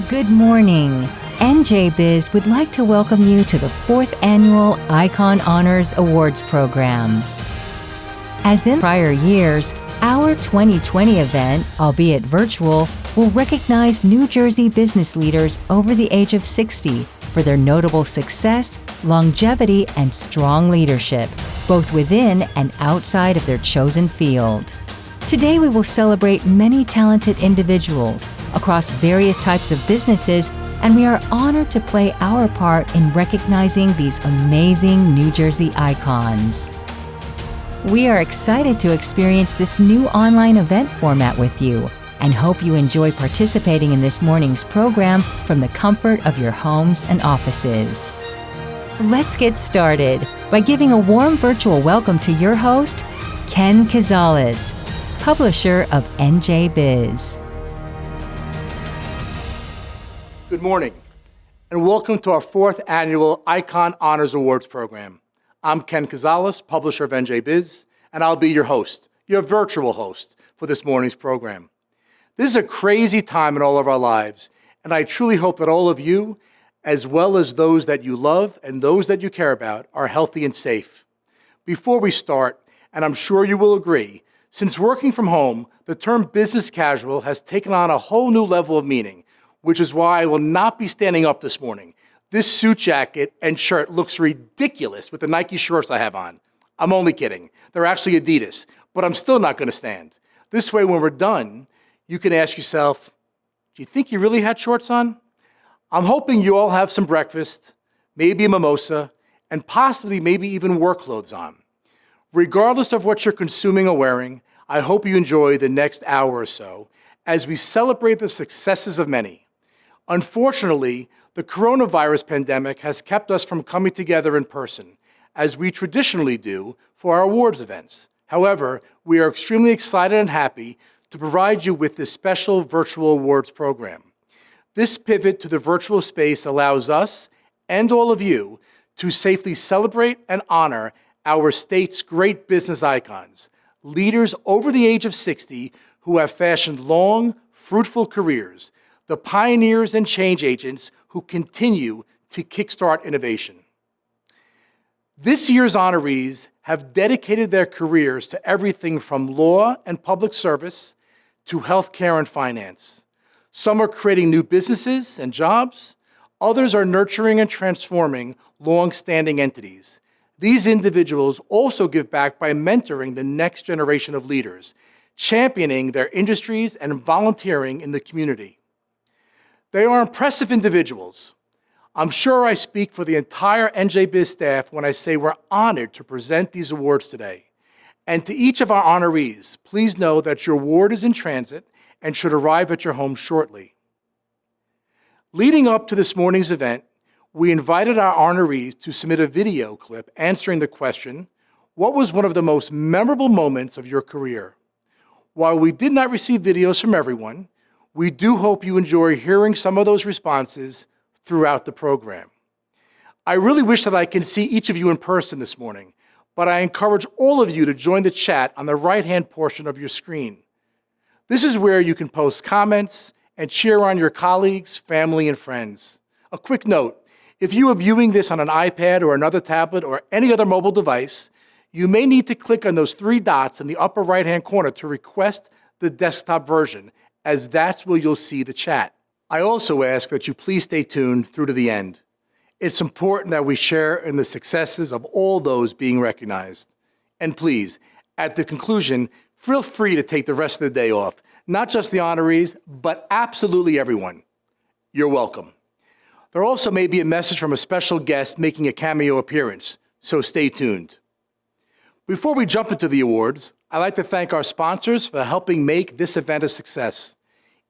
Good morning. NJBIZ would like to welcome you to the 4th Annual Icon Honors Awards Program. As in prior years, our 2020 event, albeit virtual, will recognize New Jersey business leaders over the age of 60 for their notable success, longevity, and strong leadership, both within and outside of their chosen field. Today we will celebrate many talented individuals across various types of businesses, and we are honored to play our part in recognizing these amazing New Jersey icons. We are excited to experience this new online event format with you and hope you enjoy participating in this morning's program from the comfort of your homes and offices. Let's get started by giving a warm virtual welcome to your host, Ken Carl, publisher of NJBIZ. Good morning, and welcome to our 4th Annual Icon Honors Awards Program. I'm Ken Carl, publisher of NJBIZ, and I'll be your host, your virtual host, for this morning's program. This is a crazy time in all of our lives, and I truly hope that all of you, as well as those that you love and those that you care about, are healthy and safe. Before we start, and I'm sure you will agree, since working from home, the term business casual has taken on a whole new level of meaning, which is why I will not be standing up this morning. This suit jacket and shirt looks ridiculous with the Nike shorts I have on. I'm only kidding. They're actually Adidas, but I'm still not going to stand. This way, when we're done, you can ask yourself, do you think you really had shorts on? I'm hoping you all have some breakfast, maybe a mimosa, and possibly maybe even work clothes on. Regardless of what you're consuming or wearing, I hope you enjoy the next hour or so as we celebrate the successes of many. Unfortunately, the coronavirus pandemic has kept us from coming together in person, as we traditionally do for our awards events. However, we are extremely excited and happy to provide you with this special virtual awards program. This pivot to the virtual space allows us and all of you to safely celebrate and honor our state's great business icons, leaders over the age of 60 who have fashioned long, fruitful careers, the pioneers and change agents who continue to kickstart innovation. This year's honorees have dedicated their careers to everything from law and public service to healthcare and finance. Some are creating new businesses and jobs. Others are nurturing and transforming long-standing entities. These individuals also give back by mentoring the next generation of leaders, championing their industries and volunteering in the community. They are impressive individuals. I'm sure I speak for the entire NJBIZ staff when I say we're honored to present these awards today. And to each of our honorees, please know that your award is in transit and should arrive at your home shortly. Leading up to this morning's event, we invited our honorees to submit a video clip answering the question, what was one of the most memorable moments of your career? While we did not receive videos from everyone, we do hope you enjoy hearing some of those responses throughout the program. I really wish that I can see each of you in person this morning, but I encourage all of you to join the chat on the right-hand portion of your screen. This is where you can post comments and cheer on your colleagues, family, and friends. A quick note, if you are viewing this on an iPad or another tablet or any other mobile device, you may need to click on those 3 dots in the upper right-hand corner to request the desktop version, as that's where you'll see the chat. I also ask that you please stay tuned through to the end. It's important that we share in the successes of all those being recognized. And please, at the conclusion, feel free to take the rest of the day off. Not just the honorees, but absolutely everyone. You're welcome. There also may be a message from a special guest making a cameo appearance, so stay tuned. Before we jump into the awards, I'd like to thank our sponsors for helping make this event a success.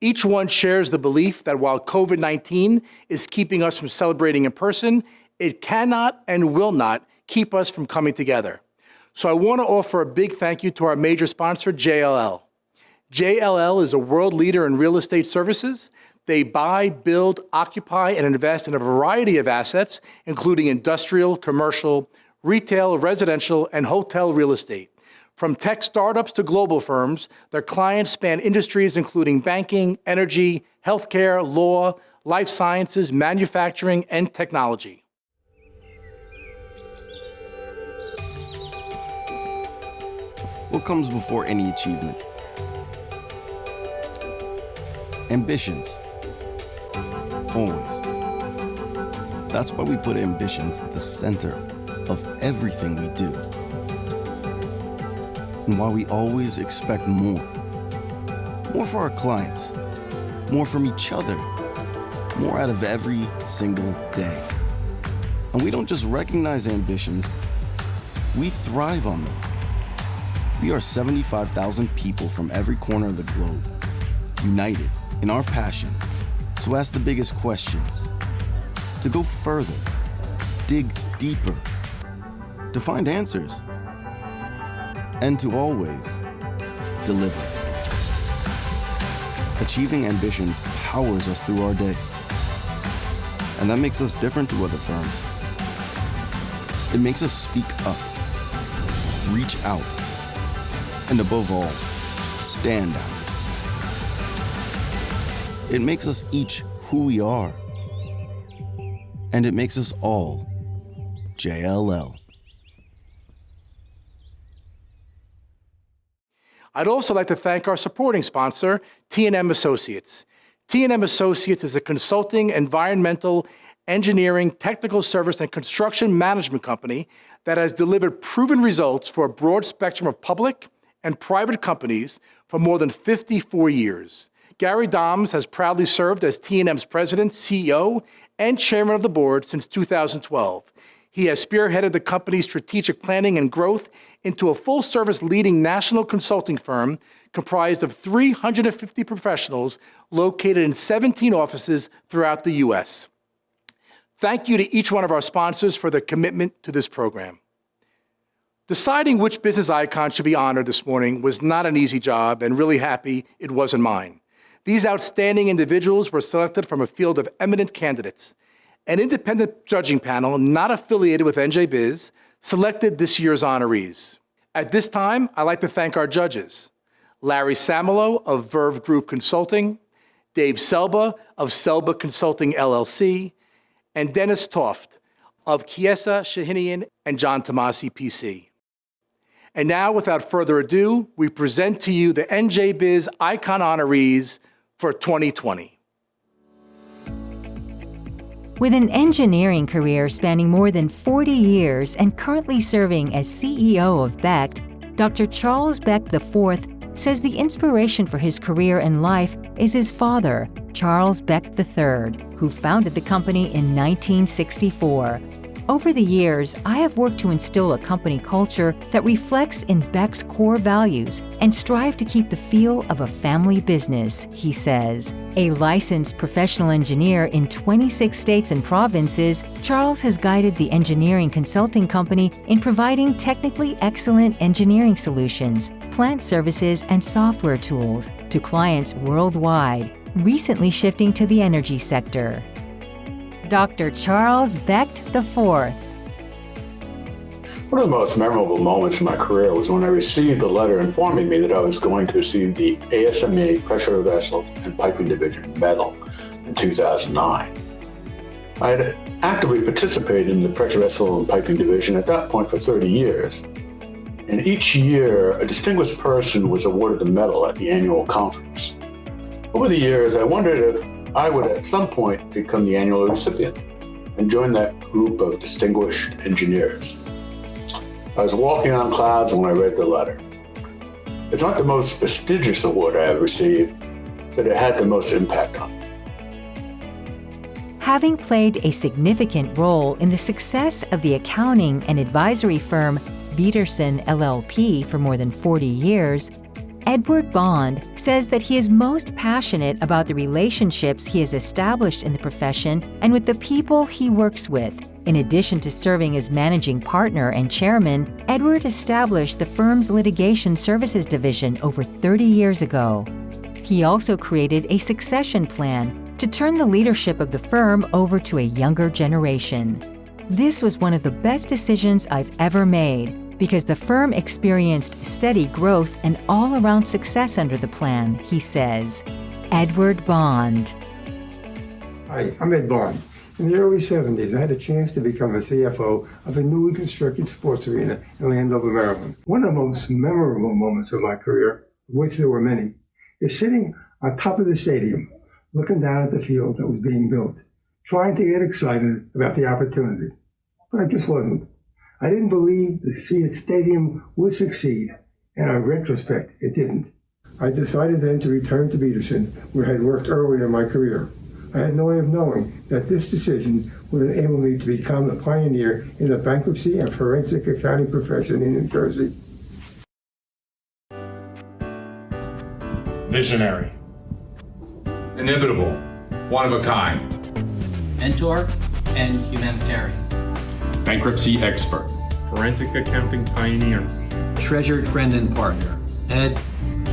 Each one shares the belief that while COVID-19 is keeping us from celebrating in person, it cannot and will not keep us from coming together. So I want to offer a big thank you to our major sponsor, JLL. JLL is a world leader in real estate services. They buy, build, occupy, and invest in a variety of assets, including industrial, commercial, retail, residential, and hotel real estate. From tech startups to global firms, their clients span industries including banking, energy, healthcare, law, life sciences, manufacturing, and technology. What comes before any achievement? Ambitions. Always. That's why we put ambitions at the center of everything we do. And why we always expect more. More for our clients. More from each other. More out of every single day. And we don't just recognize ambitions, we thrive on them. We are 75,000 people from every corner of the globe, united in our passion to ask the biggest questions, to go further, dig deeper, to find answers, and to always deliver. Achieving ambitions powers us through our day, and that makes us different to other firms. It makes us speak up, reach out, and above all, stand out. It makes us each who we are. And it makes us all JLL. I'd also like to thank our supporting sponsor, T&M Associates. T&M Associates is a consulting, environmental, engineering, technical service, and construction management company that has delivered proven results for a broad spectrum of public and private companies for more than 54 years. Gary Doms has proudly served as T&M's president, CEO, and chairman of the board since 2012. He has spearheaded the company's strategic planning and growth into a full-service leading national consulting firm comprised of 350 professionals located in 17 offices throughout the U.S. Thank you to each one of our sponsors for their commitment to this program. Deciding which business icon should be honored this morning was not an easy job, and really happy it wasn't mine. These outstanding individuals were selected from a field of eminent candidates. An independent judging panel, not affiliated with NJBIZ, selected this year's honorees. At this time, I'd like to thank our judges: Larry Samolo of Verve Group Consulting, Dave Selba of Selba Consulting LLC, and Dennis Toft of Chiesa Shahinian and John Tomasi PC. And now, without further ado, we present to you the NJBIZ Icon honorees for 2020. With an engineering career spanning more than 40 years and currently serving as CEO of BECT, Dr. Charles Beck IV says the inspiration for his career and life is his father, Charles Beck III, who founded the company in 1964. Over the years, I have worked to instill a company culture that reflects in Beck's core values and strive to keep the feel of a family business, he says. A licensed professional engineer in 26 states and provinces, Charles has guided the engineering consulting company in providing technically excellent engineering solutions, plant services, and software tools to clients worldwide, recently shifting to the energy sector. Dr. Charles Beck IV. One of the most memorable moments in my career was when I received a letter informing me that I was going to receive the ASME Pressure Vessels and Piping Division Medal in 2009. I had actively participated in the Pressure Vessel and Piping Division at that point for 30 years. And each year, a distinguished person was awarded the medal at the annual conference. Over the years, I wondered if I would at some point become the annual recipient and join that group of distinguished engineers. I was walking on clouds when I read the letter. It's not the most prestigious award I have received, but it had the most impact on me. Having played a significant role in the success of the accounting and advisory firm Peterson LLP for more than 40 years, Edward Bond says that he is most passionate about the relationships he has established in the profession and with the people he works with. In addition to serving as managing partner and chairman, Edward established the firm's litigation services division over 30 years ago. He also created a succession plan to turn the leadership of the firm over to a younger generation. This was one of the best decisions I've ever made, because the firm experienced steady growth and all-around success under the plan, he says. Edward Bond. Hi, I'm Ed Bond. In the early 70s, I had a chance to become a CFO of a newly constructed sports arena in Landover, Maryland. One of the most memorable moments of my career, of which there were many, is sitting on top of the stadium, looking down at the field that was being built, trying to get excited about the opportunity. But I just wasn't. I didn't believe the stadium would succeed, and in retrospect, it didn't. I decided then to return to Peterson, where I had worked earlier in my career. I had no way of knowing that this decision would enable me to become a pioneer in the bankruptcy and forensic accounting profession in New Jersey. Visionary. Inimitable. One of a kind. Mentor and humanitarian. Bankruptcy expert. Forensic accounting pioneer. Treasured friend and partner. Ed,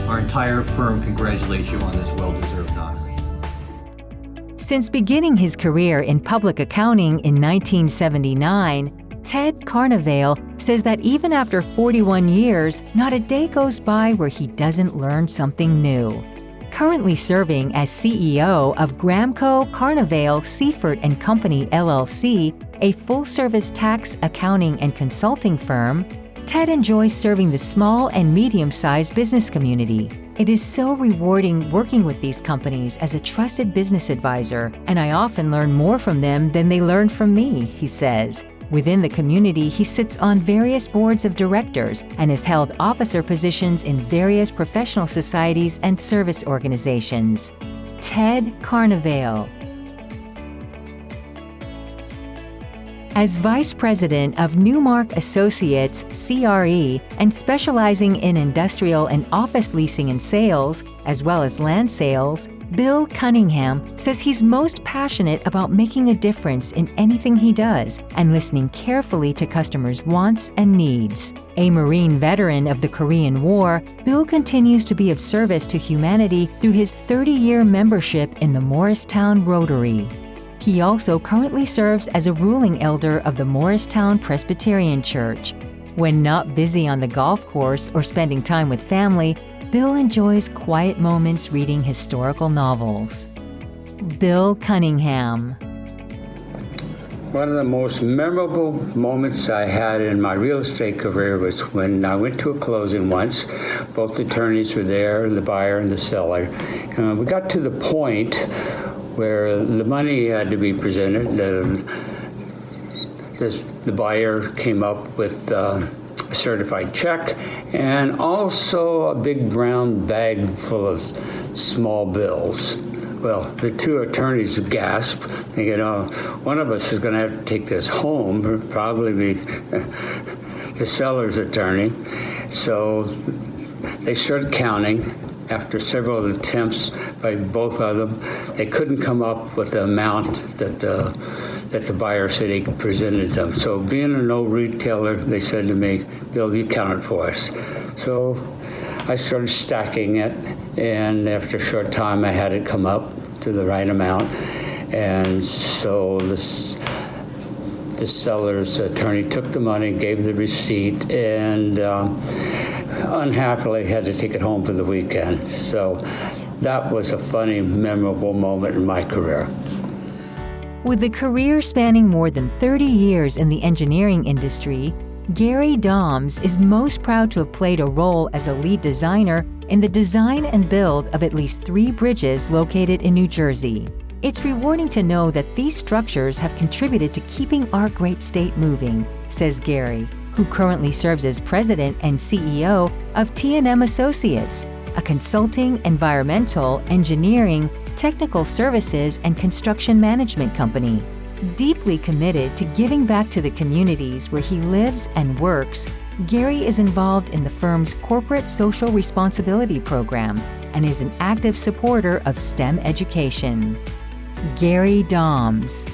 our entire firm congratulates you on this well-deserved honor. Since beginning his career in public accounting in 1979, Ted Carnevale says that even after 41 years, not a day goes by where he doesn't learn something new. Currently serving as CEO of Gramco Carnevale Seifert & Company LLC, a full-service tax, accounting, and consulting firm, Ted enjoys serving the small and medium-sized business community. It is so rewarding working with these companies as a trusted business advisor, and I often learn more from them than they learn from me, he says. Within the community, he sits on various boards of directors and has held officer positions in various professional societies and service organizations. Ted Carnevale. As Vice President of Newmark Associates, CRE, and specializing in industrial and office leasing and sales, as well as land sales, Bill Cunningham says he's most passionate about making a difference in anything he does and listening carefully to customers' wants and needs. A Marine veteran of the Korean War, Bill continues to be of service to humanity through his 30-year membership in the Morristown Rotary. He also currently serves as a ruling elder of the Morristown Presbyterian Church. When not busy on the golf course or spending time with family, Bill enjoys quiet moments reading historical novels. Bill Cunningham. One of the most memorable moments I had in my real estate career was when I went to a closing once. Both attorneys were there, the buyer and the seller. We got to the point where the money had to be presented. The buyer came up with a certified check and also a big brown bag full of small bills. Well, the two attorneys gasped, thinking, one of us is going to have to take this home, probably be the seller's attorney. So they started counting. After several attempts by both of them, they couldn't come up with the amount that the buyer said he presented them. So being an old retailer, they said to me, Bill, you count it for us. So I started stacking it, and after a short time, I had it come up to the right amount. And so the seller's attorney took the money, gave the receipt, and unhappily had to take it home for the weekend. So that was a funny, memorable moment in my career. With a career spanning more than 30 years in the engineering industry, Gary Doms is most proud to have played a role as a lead designer in the design and build of at least 3 bridges located in New Jersey. It's rewarding to know that these structures have contributed to keeping our great state moving, says Gary, who currently serves as president and CEO of T&M Associates, a consulting, environmental, engineering, technical services, and construction management company. Deeply committed to giving back to the communities where he lives and works, Gary is involved in the firm's corporate social responsibility program and is an active supporter of STEM education. Gary Doms.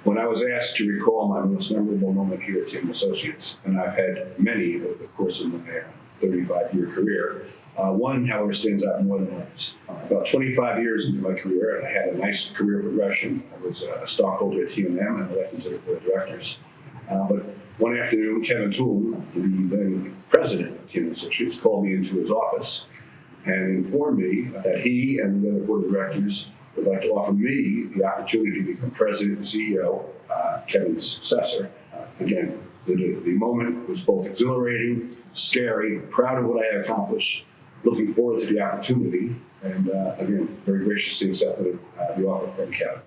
When I was asked to recall my most memorable moment here at T&M Associates, and I've had many over the course of my 35-year career, one, however, stands out more than others. About 25 years into my career, I had a nice career progression. I was a stockholder at T&M and elected to the board of directors. But one afternoon, Kevin Toole, the then president of Kim Associates, called me into his office and informed me that he and the other board of directors would like to offer me the opportunity to become president and CEO, Kevin's successor. Again, the moment was both exhilarating, scary, proud of what I had accomplished, looking forward to the opportunity, and again, very graciously accepted the offer from Kevin.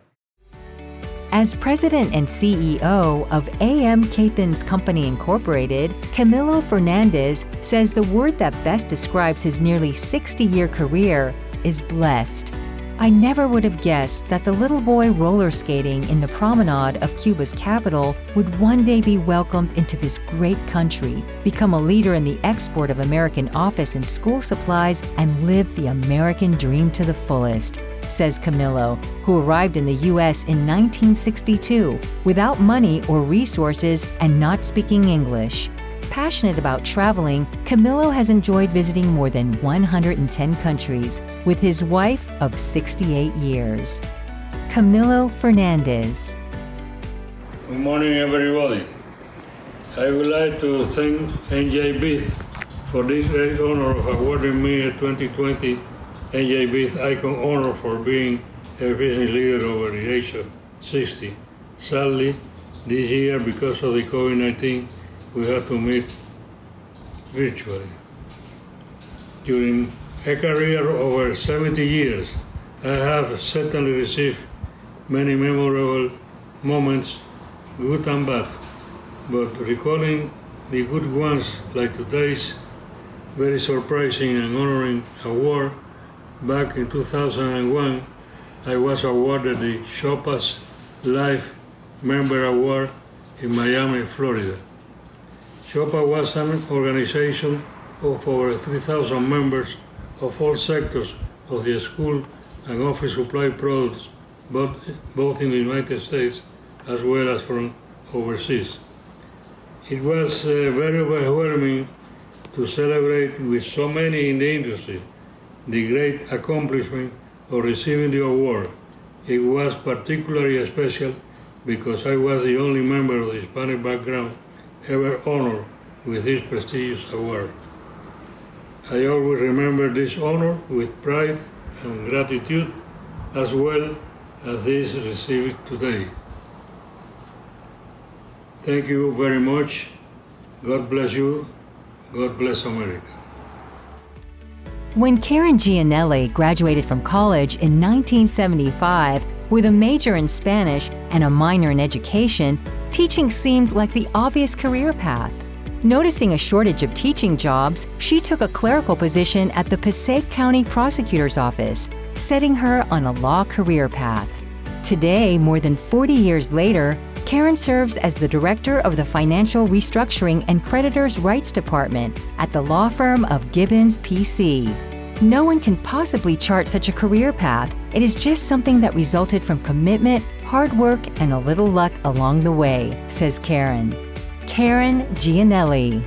As president and CEO of A.M. Capins Company Incorporated, Camilo Fernandez says the word that best describes his nearly 60-year career is blessed. I never would have guessed that the little boy roller skating in the promenade of Cuba's capital would one day be welcomed into this great country, become a leader in the export of American office and school supplies, and live the American dream to the fullest, says Camilo, who arrived in the U.S. in 1962 without money or resources and not speaking English. Passionate about traveling, Camilo has enjoyed visiting more than 110 countries with his wife of 68 years. Camilo Fernandez. Good morning, everybody. I would like to thank NJBIZ for this great honor of awarding me a 2020 NJBIZ Icon Honor for being a business leader over the age of 60. Sadly, this year, because of the COVID-19, we had to meet virtually. During a career of over 70 years, I have certainly received many memorable moments, good and bad, but recalling the good ones like today's very surprising and honoring award, back in 2001, I was awarded the Choppa's Life Member Award in Miami, Florida. Choppa was an organization of over 3,000 members of all sectors of the school and office supply products, both in the United States as well as from overseas. It was very overwhelming to celebrate with so many in the industry the great accomplishment of receiving the award. It was particularly special because I was the only member of the Hispanic background ever honored with this prestigious award. I always remember this honor with pride and gratitude, as well as this received today. Thank you very much. God bless you. God bless America. When Karen Gianelli graduated from college in 1975 with a major in Spanish and a minor in education, teaching seemed like the obvious career path. Noticing a shortage of teaching jobs, she took a clerical position at the Passaic County Prosecutor's Office, setting her on a law career path. Today, more than 40 years later, Karen serves as the director of the Financial Restructuring and Creditors' Rights Department at the law firm of Gibbons PC. No one can possibly chart such a career path. It is just something that resulted from commitment, hard work, and a little luck along the way, says Karen. Karen Gianelli.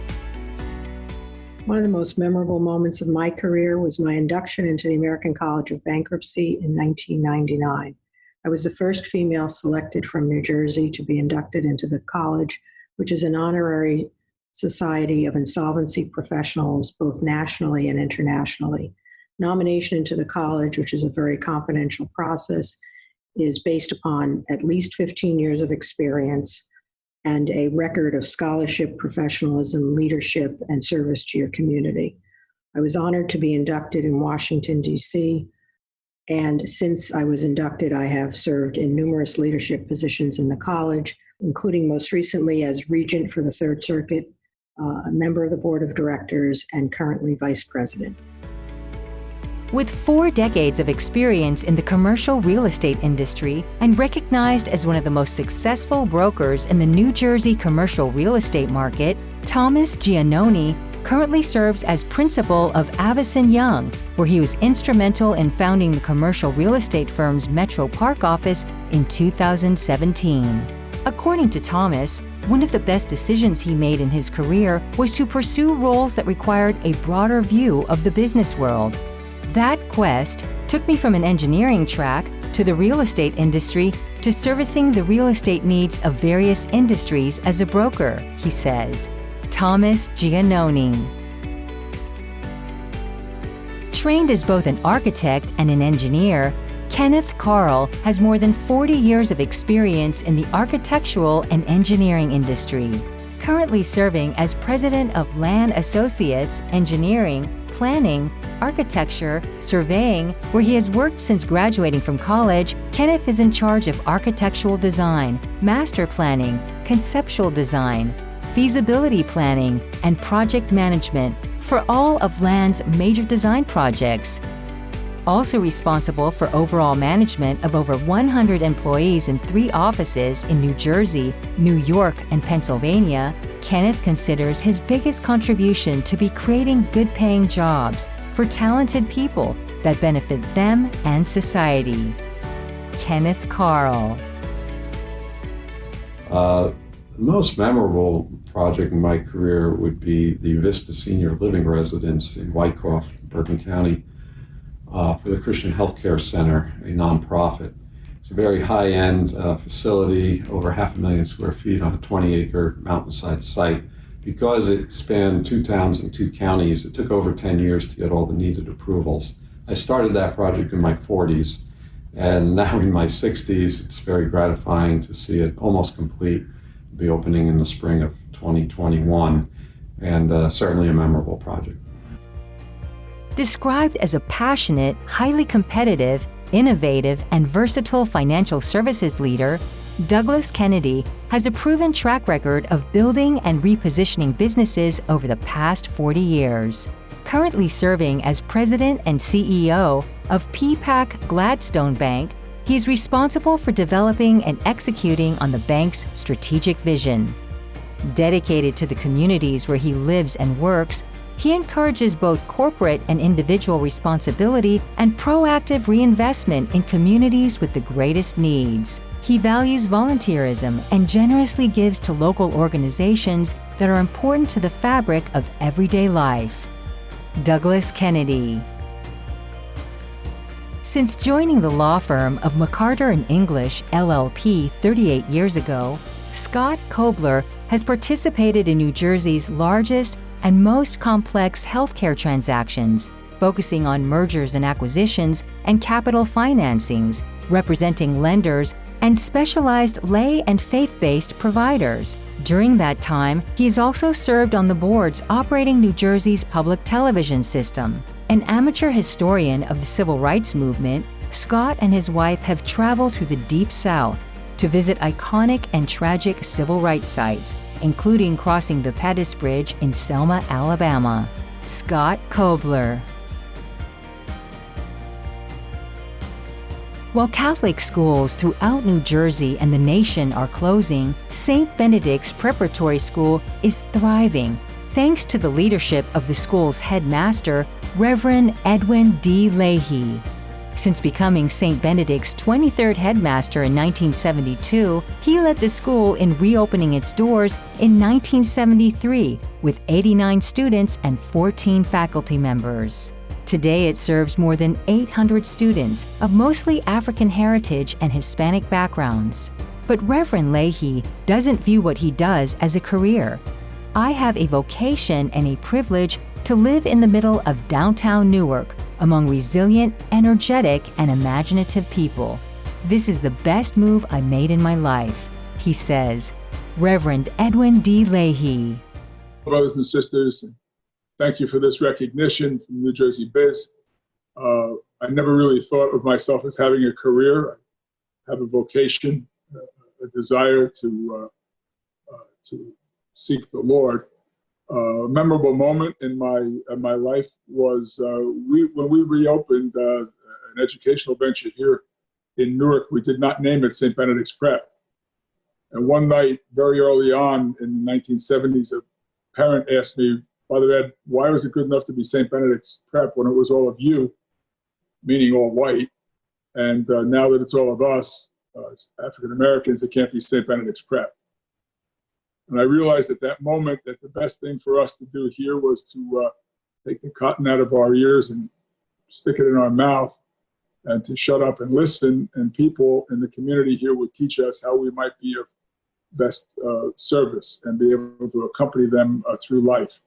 One of the most memorable moments of my career was my induction into the American College of Bankruptcy in 1999. I was the first female selected from New Jersey to be inducted into the college, which is an honorary society of insolvency professionals, both nationally and internationally. Nomination into the college, which is a very confidential process, is based upon at least 15 years of experience and a record of scholarship, professionalism, leadership, and service to your community. I was honored to be inducted in Washington, D.C., and since I was inducted, I have served in numerous leadership positions in the college, including most recently as regent for the Third Circuit, a member of the board of directors, and currently vice president. With 4 decades of experience in the commercial real estate industry and recognized as one of the most successful brokers in the New Jersey commercial real estate market, Thomas Giannoni currently serves as principal of Avison Young, where he was instrumental in founding the commercial real estate firm's Metro Park office in 2017. According to Thomas, one of the best decisions he made in his career was to pursue roles that required a broader view of the business world. That quest took me from an engineering track to the real estate industry to servicing the real estate needs of various industries as a broker, he says. Thomas Giannoni. Trained as both an architect and an engineer, Kenneth Carl has more than 40 years of experience in the architectural and engineering industry. Currently serving as president of Land Associates, Engineering, Planning, Architecture, Surveying, where he has worked since graduating from college, Kenneth is in charge of architectural design, master planning, conceptual design, feasibility planning, and project management for all of Land's major design projects. Also responsible for overall management of over 100 employees in 3 offices in New Jersey, New York, and Pennsylvania, Kenneth considers his biggest contribution to be creating good-paying jobs for talented people that benefit them and society. Kenneth Carl. The most memorable project in my career would be the Vista Senior Living Residence in Wyckoff, Bergen County, for the Christian Healthcare Center, a nonprofit. It's a very high-end facility, over 500,000 square feet on a 20-acre mountainside site. Because it spanned 2 towns and 2 counties, it took over 10 years to get all the needed approvals. I started that project in my 40s, and now in my 60s, it's very gratifying to see it almost complete. It'll be opening in the spring of 2021, and certainly a memorable project. Described as a passionate, highly competitive, innovative, and versatile financial services leader, Douglas Kennedy has a proven track record of building and repositioning businesses over the past 40 years. Currently serving as president and CEO of PPAC Gladstone Bank, he is responsible for developing and executing on the bank's strategic vision. Dedicated to the communities where he lives and works, he encourages both corporate and individual responsibility and proactive reinvestment in communities with the greatest needs. He values volunteerism and generously gives to local organizations that are important to the fabric of everyday life. Douglas Kennedy. Since joining the law firm of McCarter & English, LLP 38 years ago, Scott Kobler has participated in New Jersey's largest and most complex healthcare transactions, focusing on mergers and acquisitions and capital financings, representing lenders and specialized lay and faith-based providers. During that time, he has also served on the boards operating New Jersey's public television system. An amateur historian of the civil rights movement, Scott and his wife have traveled through the Deep South to visit iconic and tragic civil rights sites, including crossing the Pettus Bridge in Selma, Alabama. Scott Kobler. While Catholic schools throughout New Jersey and the nation are closing, St. Benedict's Preparatory School is thriving thanks to the leadership of the school's headmaster, Reverend Edwin D. Leahy. Since becoming St. Benedict's 23rd headmaster in 1972, he led the school in reopening its doors in 1973 with 89 students and 14 faculty members. Today it serves more than 800 students of mostly African heritage and Hispanic backgrounds. But Reverend Leahy doesn't view what he does as a career. "I have a vocation and a privilege to live in the middle of downtown Newark, among resilient, energetic, and imaginative people. This is the best move I made in my life," he says. Reverend Edwin D. Leahy. Brothers and sisters, thank you for this recognition from New Jersey Biz. I never really thought of myself as having a career. I have a vocation, a desire to seek the Lord. A memorable moment in my life was when we reopened an educational venture here in Newark. We did not name it St. Benedict's Prep. And one night, very early on in the 1970s, a parent asked me, "Father Ed, why was it good enough to be St. Benedict's Prep when it was all of you," meaning all white, and now that it's all of us, African Americans, it can't be St. Benedict's Prep. And I realized at that moment that the best thing for us to do here was to take the cotton out of our ears and stick it in our mouth and to shut up and listen, and people in the community here would teach us how we might be of best service and be able to accompany them through life.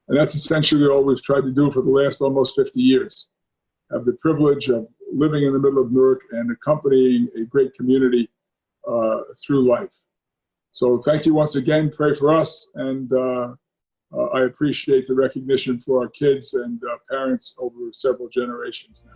And that's essentially all we've tried to do for the last almost 50 years. Have the privilege of living in the middle of Newark and accompanying a great community through life. So thank you once again. Pray for us, and I appreciate the recognition for our kids and parents over several generations now.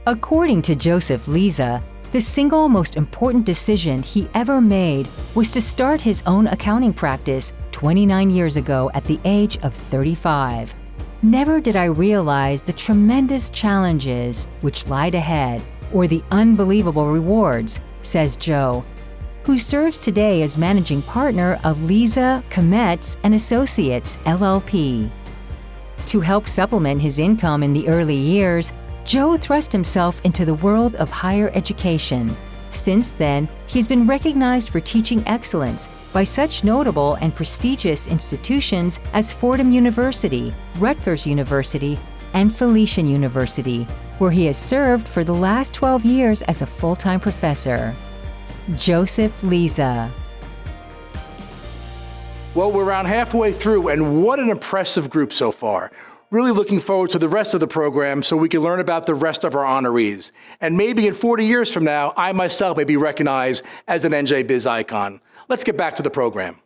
According to Joseph Liza, the single most important decision he ever made was to start his own accounting practice 29 years ago at the age of 35. Never did I realize the tremendous challenges which lied ahead, or the unbelievable rewards, says Joe, who serves today as managing partner of Liza, Kometz & Associates, LLP. To help supplement his income in the early years, Joe thrust himself into the world of higher education. Since then, he's been recognized for teaching excellence by such notable and prestigious institutions as Fordham University, Rutgers University, and Felician University, where he has served for the last 12 years as a full-time professor. Joseph Liza. Well, we're around halfway through, and what an impressive group so far. Really looking forward to the rest of the program so we can learn about the rest of our honorees. And maybe in 40 years from now, I myself may be recognized as an NJBIZ icon. Let's get back to the program.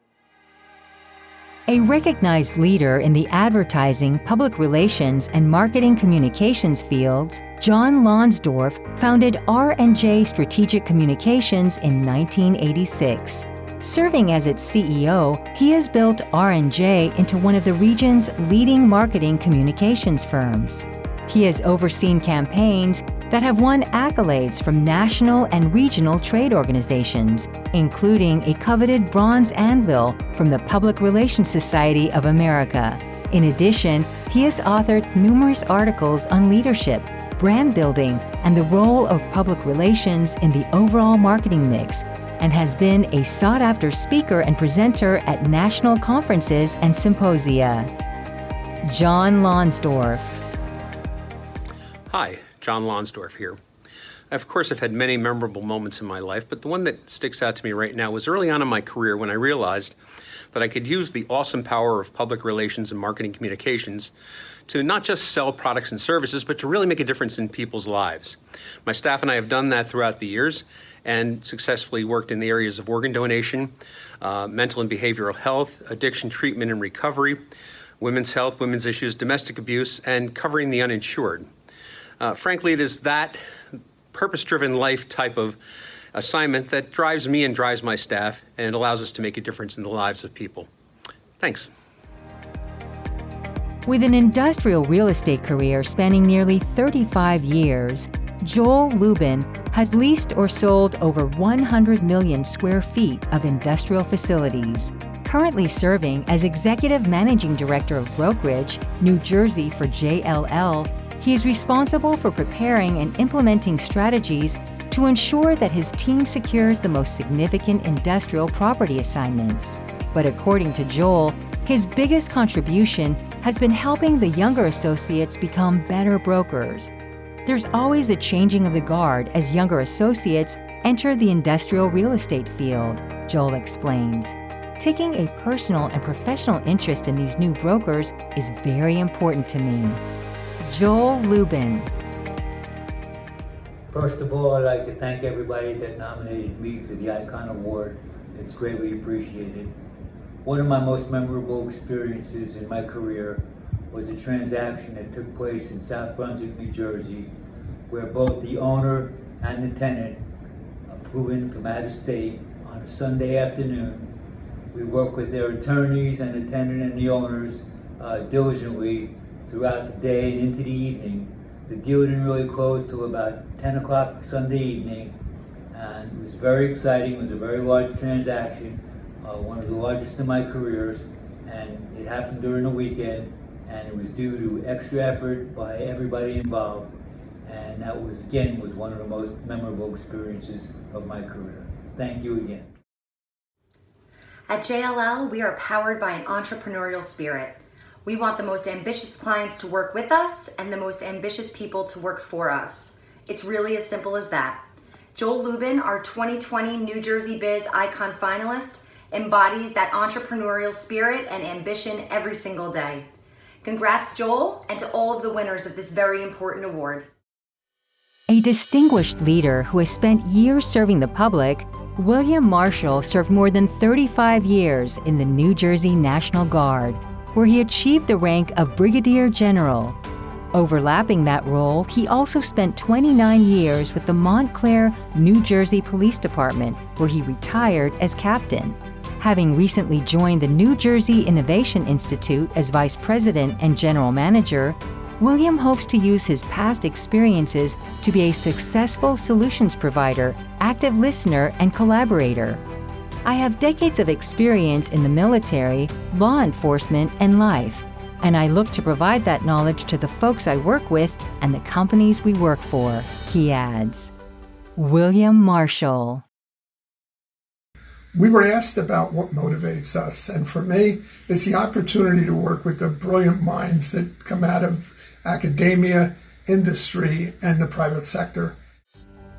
A recognized leader in the advertising, public relations, and marketing communications fields, John Lonsdorf founded R&J Strategic Communications in 1986. Serving as its CEO, he has built R&J into one of the region's leading marketing communications firms. He has overseen campaigns that have won accolades from national and regional trade organizations, including a coveted bronze anvil from the Public Relations Society of America. In addition, he has authored numerous articles on leadership, brand building, and the role of public relations in the overall marketing mix, and has been a sought-after speaker and presenter at national conferences and symposia. John Lonsdorf. Hi, John Lonsdorf here. Of course, I've had many memorable moments in my life, but the one that sticks out to me right now was early on in my career when I realized that I could use the awesome power of public relations and marketing communications to not just sell products and services, but to really make a difference in people's lives. My staff and I have done that throughout the years and successfully worked in the areas of organ donation, mental and behavioral health, addiction treatment and recovery, women's health, women's issues, domestic abuse, and covering the uninsured. Frankly, it is that purpose-driven life type of assignment that drives me and drives my staff, and it allows us to make a difference in the lives of people. Thanks. With an industrial real estate career spanning nearly 35 years, Joel Lubin has leased or sold over 100 million square feet of industrial facilities. Currently serving as Executive Managing Director of Brokerage, New Jersey for JLL, he is responsible for preparing and implementing strategies to ensure that his team secures the most significant industrial property assignments. But according to Joel, his biggest contribution has been helping the younger associates become better brokers. There's always a changing of the guard as younger associates enter the industrial real estate field, Joel explains. Taking a personal and professional interest in these new brokers is very important to me. Joel Lubin. First of all, I'd like to thank everybody that nominated me for the Icon Award. It's greatly appreciated. One of my most memorable experiences in my career was a transaction that took place in South Brunswick, New Jersey, where both the owner and the tenant flew in from out of state on a Sunday afternoon. We worked with their attorneys and the tenant and the owners diligently throughout the day and into the evening. The deal didn't really close till about 10 o'clock Sunday evening, and it was very exciting. It was a very large transaction, one of the largest in my careers, and it happened during the weekend, and it was due to extra effort by everybody involved, and that was one of the most memorable experiences of my career. Thank you again. At JLL, we are powered by an entrepreneurial spirit. We want the most ambitious clients to work with us and the most ambitious people to work for us. It's really as simple as that. Joel Lubin, our 2020 New Jersey Biz Icon finalist, embodies that entrepreneurial spirit and ambition every single day. Congrats, Joel, and to all of the winners of this very important award. A distinguished leader who has spent years serving the public, William Marshall served more than 35 years in the New Jersey National Guard, where he achieved the rank of Brigadier General. Overlapping that role, he also spent 29 years with the Montclair, New Jersey Police Department, where he retired as captain. Having recently joined the New Jersey Innovation Institute as vice president and general manager, William hopes to use his past experiences to be a successful solutions provider, active listener, and collaborator. I have decades of experience in the military, law enforcement, and life, and I look to provide that knowledge to the folks I work with and the companies we work for, he adds. William Marshall. We were asked about what motivates us, and for me, it's the opportunity to work with the brilliant minds that come out of academia, industry, and the private sector.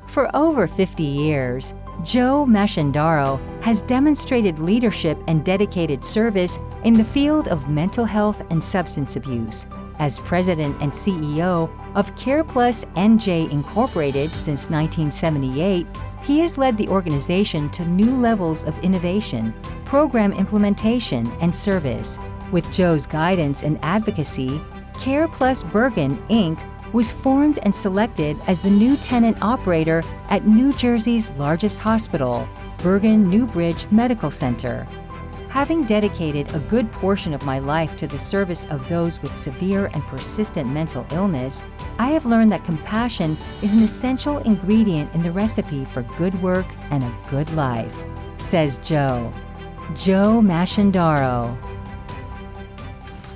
For over 50 years, Joe Mezendaro has demonstrated leadership and dedicated service in the field of mental health and substance abuse. As president and CEO of CarePlus NJ Incorporated since 1978, he has led the organization to new levels of innovation, program implementation, and service. With Joe's guidance and advocacy, CarePlus Bergen, Inc. was formed and selected as the new tenant operator at New Jersey's largest hospital, Bergen Newbridge Medical Center. Having dedicated a good portion of my life to the service of those with severe and persistent mental illness, I have learned that compassion is an essential ingredient in the recipe for good work and a good life, says Joe. Joe Mezendaro.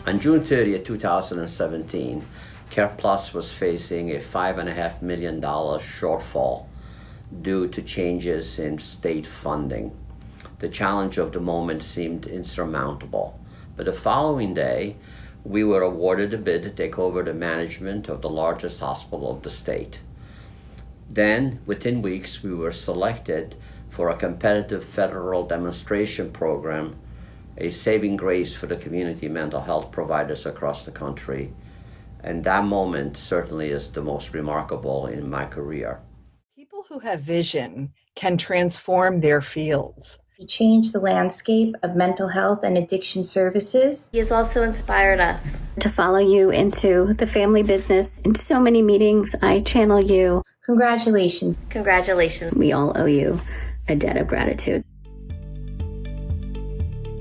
On June 30th, 2017, CarePlus was facing a $5.5 million shortfall due to changes in state funding. The challenge of the moment seemed insurmountable, but the following day, we were awarded a bid to take over the management of the largest hospital of the state. Then, within weeks, we were selected for a competitive federal demonstration program, a saving grace for the community mental health providers across the country. And that moment certainly is the most remarkable in my career. People who have vision can transform their fields. He changed the landscape of mental health and addiction services. He has also inspired us to follow you into the family business. In so many meetings, I channel you. Congratulations. Congratulations. We all owe you a debt of gratitude.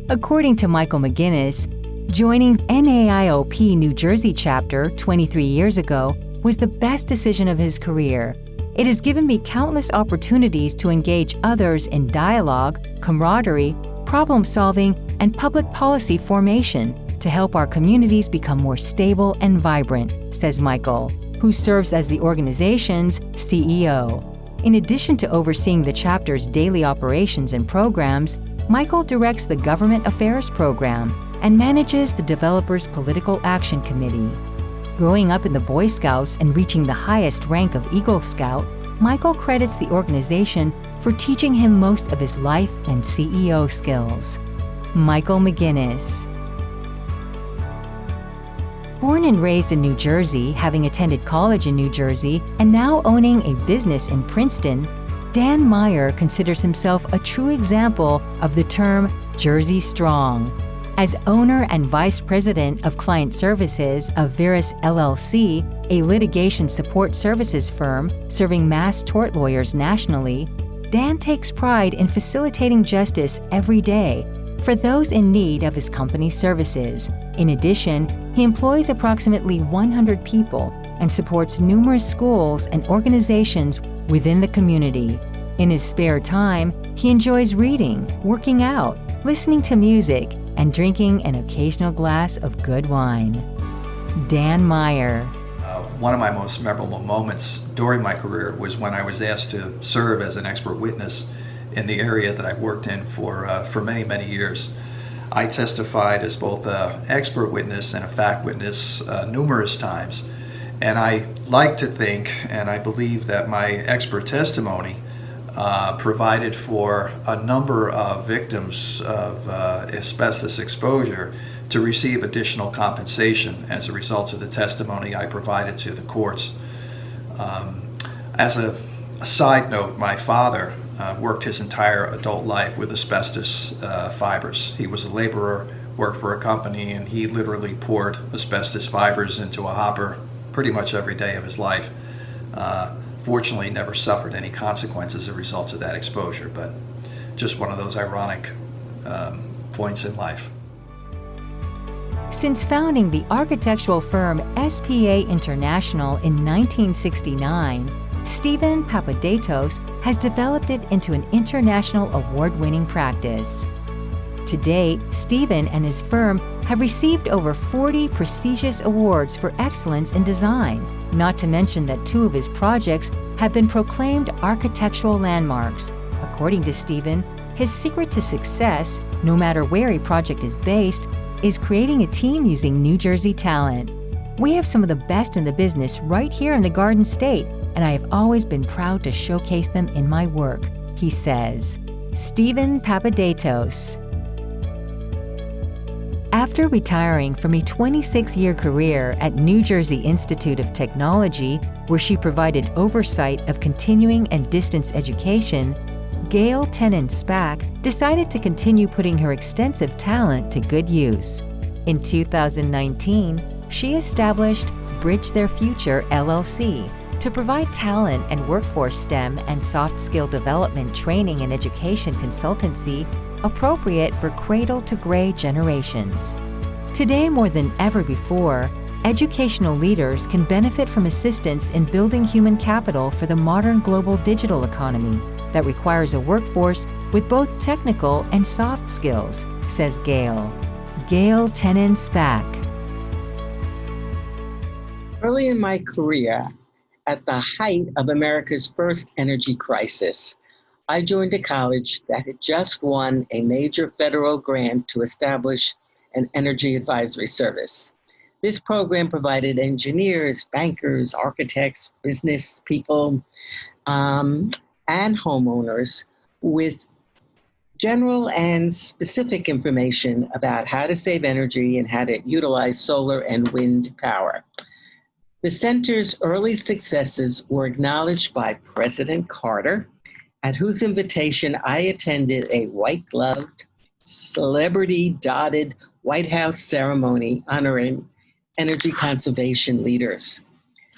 According to Michael McGinnis, joining NAIOP New Jersey chapter 23 years ago was the best decision of his career. It has given me countless opportunities to engage others in dialogue, camaraderie, problem solving, and public policy formation to help our communities become more stable and vibrant, says Michael, who serves as the organization's CEO. In addition to overseeing the chapter's daily operations and programs, Michael directs the Government Affairs Program and manages the Developers Political Action Committee. Growing up in the Boy Scouts and reaching the highest rank of Eagle Scout, Michael credits the organization for teaching him most of his life and CEO skills. Michael McGinnis. Born and raised in New Jersey, having attended college in New Jersey, and now owning a business in Princeton, Dan Meyer considers himself a true example of the term Jersey Strong. As owner and vice president of client services of Verus LLC, a litigation support services firm serving mass tort lawyers nationally, Dan takes pride in facilitating justice every day for those in need of his company's services. In addition, he employs approximately 100 people and supports numerous schools and organizations within the community. In his spare time, he enjoys reading, working out, listening to music, and drinking an occasional glass of good wine. Dan Meyer. One of my most memorable moments during my career was when I was asked to serve as an expert witness in the area that I've worked in for many, many years. I testified as both an expert witness and a fact witness numerous times. And I like to think, and I believe that my expert testimony provided for a number of victims of asbestos exposure to receive additional compensation as a result of the testimony I provided to the courts. As a side note, my father worked his entire adult life with asbestos fibers. He was a laborer, worked for a company, and he literally poured asbestos fibers into a hopper pretty much every day of his life. Fortunately, never suffered any consequences as a result of that exposure, but just one of those ironic points in life. Since founding the architectural firm SPA International in 1969, Stephen Papadopoulos has developed it into an international award-winning practice. To date, Stephen and his firm have received over 40 prestigious awards for excellence in design, not to mention that 2 of his projects have been proclaimed architectural landmarks. According to Stephen, his secret to success, no matter where a project is based, is creating a team using New Jersey talent. We have some of the best in the business right here in the Garden State, and I have always been proud to showcase them in my work, he says. Stephen Papadopoulos. After retiring from a 26-year career at New Jersey Institute of Technology, where she provided oversight of continuing and distance education, Gail Tenen-Spack decided to continue putting her extensive talent to good use. In 2019, she established Bridge Their Future LLC to provide talent and workforce STEM and soft skill development training and education consultancy appropriate for cradle-to-gray generations. Today, more than ever before, educational leaders can benefit from assistance in building human capital for the modern global digital economy that requires a workforce with both technical and soft skills, says Gail. Gail Tenen-Spack. Early in my career, at the height of America's first energy crisis, I joined a college that had just won a major federal grant to establish an energy advisory service. This program provided engineers, bankers, architects, business people, and homeowners with general and specific information about how to save energy and how to utilize solar and wind power. The center's early successes were acknowledged by President Carter, at whose invitation I attended a white-gloved, celebrity-dotted White House ceremony honoring energy conservation leaders.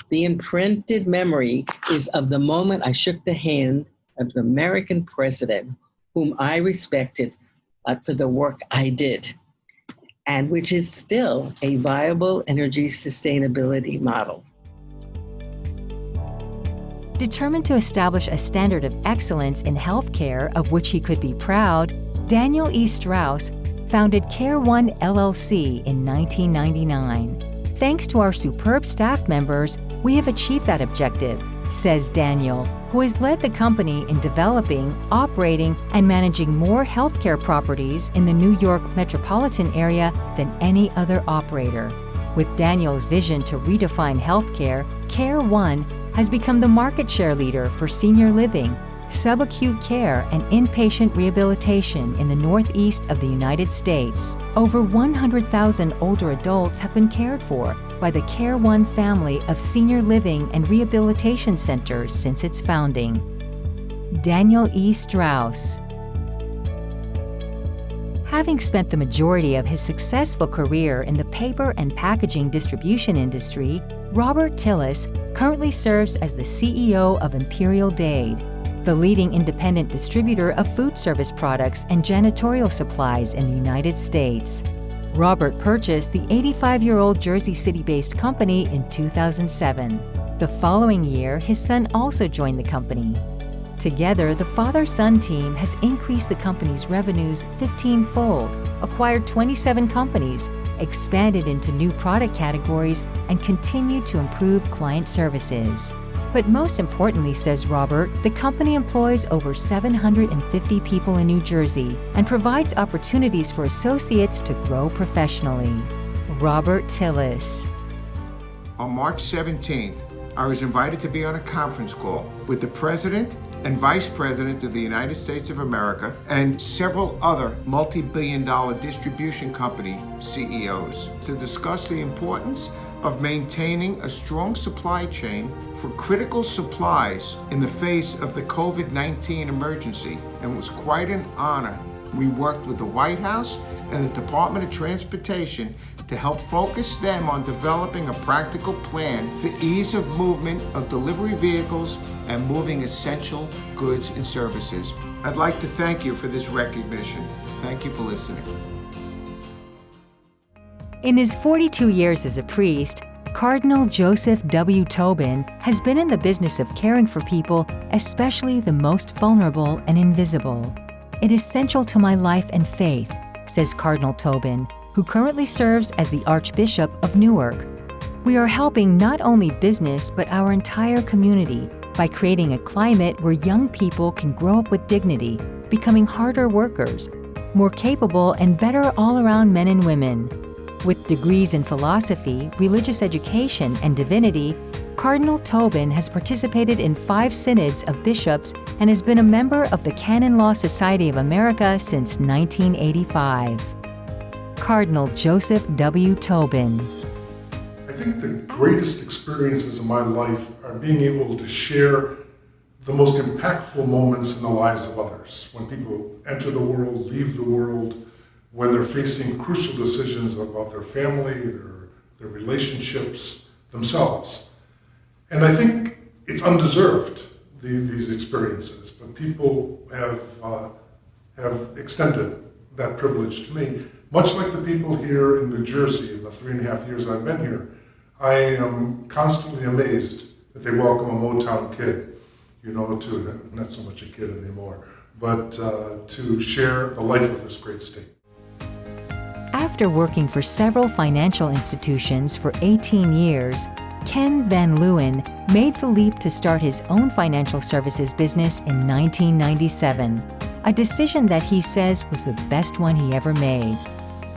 The imprinted memory is of the moment I shook the hand of the American president, whom I respected for the work I did, and which is still a viable energy sustainability model. Determined to establish a standard of excellence in healthcare of which he could be proud, Daniel E. Strauss founded Care One LLC in 1999. Thanks to our superb staff members, we have achieved that objective, says Daniel, who has led the company in developing, operating, and managing more healthcare properties in the New York metropolitan area than any other operator. With Daniel's vision to redefine healthcare, Care One has become the market share leader for senior living, subacute care, and inpatient rehabilitation in the Northeast of the United States. Over 100,000 older adults have been cared for by the Care One family of senior living and rehabilitation centers since its founding. Daniel E. Strauss. Having spent the majority of his successful career in the paper and packaging distribution industry, Robert Tillis currently serves as the CEO of Imperial Dade, the leading independent distributor of food service products and janitorial supplies in the United States. Robert purchased the 85-year-old Jersey City-based company in 2007. The following year, his son also joined the company. Together, the father-son team has increased the company's revenues 15-fold, acquired 27 companies, expanded into new product categories, and continued to improve client services. But most importantly, says Robert, the company employs over 750 people in New Jersey and provides opportunities for associates to grow professionally. Robert Tillis. On March 17th, I was invited to be on a conference call with the President and Vice President of the United States of America and several other multi-billion-dollar distribution company CEOs to discuss the importance of maintaining a strong supply chain for critical supplies in the face of the COVID-19 emergency, and it was quite an honor. We worked with the White House and the Department of Transportation to help focus them on developing a practical plan for ease of movement of delivery vehicles and moving essential goods and services. I'd like to thank you for this recognition. Thank you for listening. In his 42 years as a priest, Cardinal Joseph W. Tobin has been in the business of caring for people, especially the most vulnerable and invisible. It is central to my life and faith, says Cardinal Tobin, who currently serves as the Archbishop of Newark. We are helping not only business, but our entire community by creating a climate where young people can grow up with dignity, becoming harder workers, more capable and better all-around men and women. With degrees in philosophy, religious education, and divinity, Cardinal Tobin has participated in 5 synods of bishops and has been a member of the Canon Law Society of America since 1985. Cardinal Joseph W. Tobin. I think the greatest experiences of my life are being able to share the most impactful moments in the lives of others. When people enter the world, leave the world, when they're facing crucial decisions about their family, their relationships, themselves. And I think it's undeserved, these experiences, but people have extended that privilege to me. Much like the people here in New Jersey in the 3.5 years I've been here, I am constantly amazed that they welcome a Motown kid, to, not so much a kid anymore, but to share the life of this great state. After working for several financial institutions for 18 years, Ken Van Lewin made the leap to start his own financial services business in 1997, a decision that he says was the best one he ever made.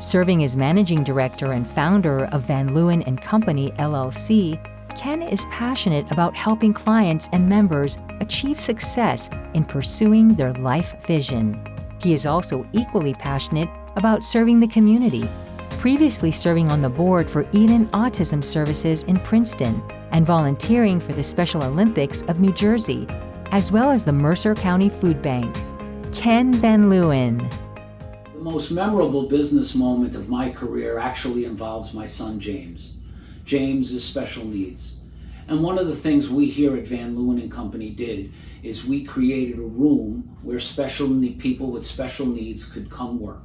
Serving as managing director and founder of Van Leeuwen & Company, LLC, Ken is passionate about helping clients and members achieve success in pursuing their life vision. He is also equally passionate about serving the community, previously serving on the board for Eden Autism Services in Princeton and volunteering for the Special Olympics of New Jersey, as well as the Mercer County Food Bank. Ken Van Leeuwen. The most memorable business moment of my career actually involves my son, James. James is special needs. And one of the things we here at Van Leeuwen & Company did is we created a room where people with special needs could come work.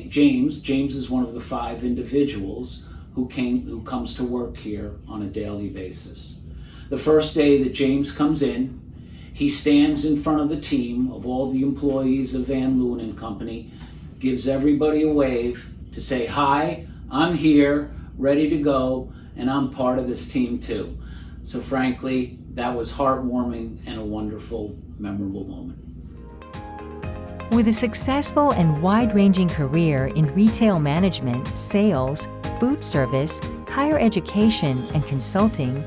James is one of the 5 individuals who comes to work here on a daily basis. The first day that James comes in, he stands in front of the team of all the employees of Van Leeuwen & Company, gives everybody a wave to say, "Hi, I'm here, ready to go, and I'm part of this team too." So frankly, that was heartwarming and a wonderful, memorable moment. With a successful and wide-ranging career in retail management, sales, food service, higher education, and consulting,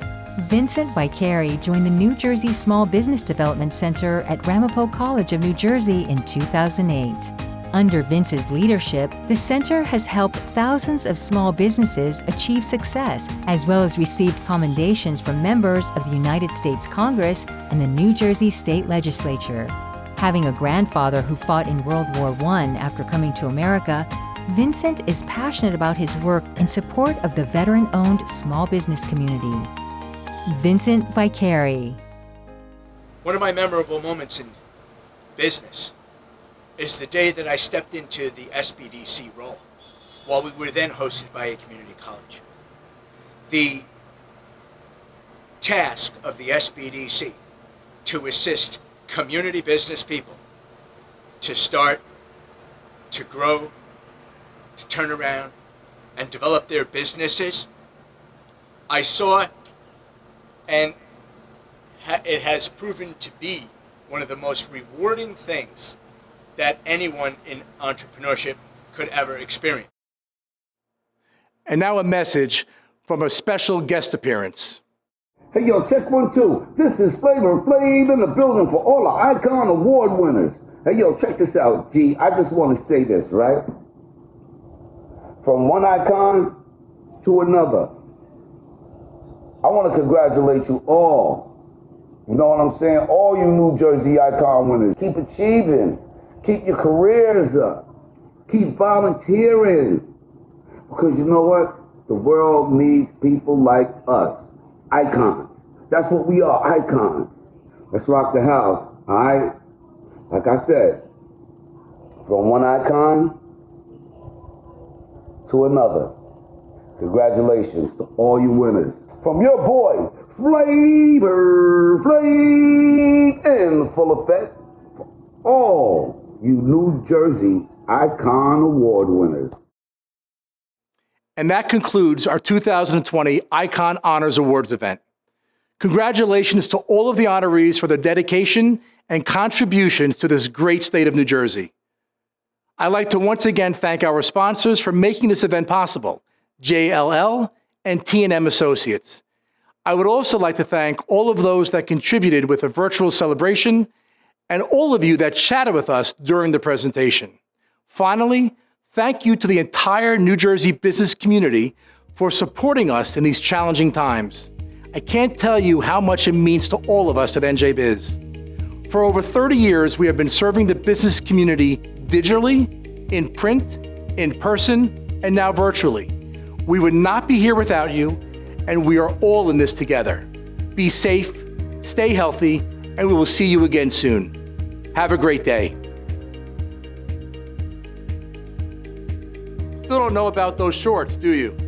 Vincent Vicary joined the New Jersey Small Business Development Center at Ramapo College of New Jersey in 2008. Under Vince's leadership, the center has helped thousands of small businesses achieve success, as well as received commendations from members of the United States Congress and the New Jersey State Legislature. Having a grandfather who fought in World War I after coming to America, Vincent is passionate about his work in support of the veteran-owned small business community. Vincent Vicary. One of my memorable moments in business is the day that I stepped into the SBDC role while we were then hosted by a community college. The task of the SBDC to assist community business people to start, to grow, to turn around, and develop their businesses. I saw And it has proven to be one of the most rewarding things that anyone in entrepreneurship could ever experience. And now a message from a special guest appearance. Hey, yo, check 1, 2. This is Flavor Flav in the building for all the Icon Award winners. Hey, yo, check this out, G. I just want to say this, right? From one icon to another. I want to congratulate you all. You know what I'm saying? All you New Jersey Icon winners. Keep achieving. Keep your careers up. Keep volunteering. Because you know what? The world needs people like us. Icons. That's what we are, icons. Let's rock the house, all right? Like I said, from one icon to another. Congratulations to all you winners. From your boy, Flavor Flav, in full effect, for all you New Jersey Icon Award winners. And that concludes our 2020 Icon Honors Awards event. Congratulations to all of the honorees for their dedication and contributions to this great state of New Jersey. I'd like to once again thank our sponsors for making this event possible, JLL and T&M Associates. I would also like to thank all of those that contributed with a virtual celebration and all of you that chatted with us during the presentation. Finally, thank you to the entire New Jersey business community for supporting us in these challenging times. I can't tell you how much it means to all of us at NJBIZ. For over 30 years, we have been serving the business community digitally, in print, in person, and now virtually. We would not be here without you, and we are all in this together. Be safe, stay healthy, and we will see you again soon. Have a great day. Still don't know about those shorts, do you?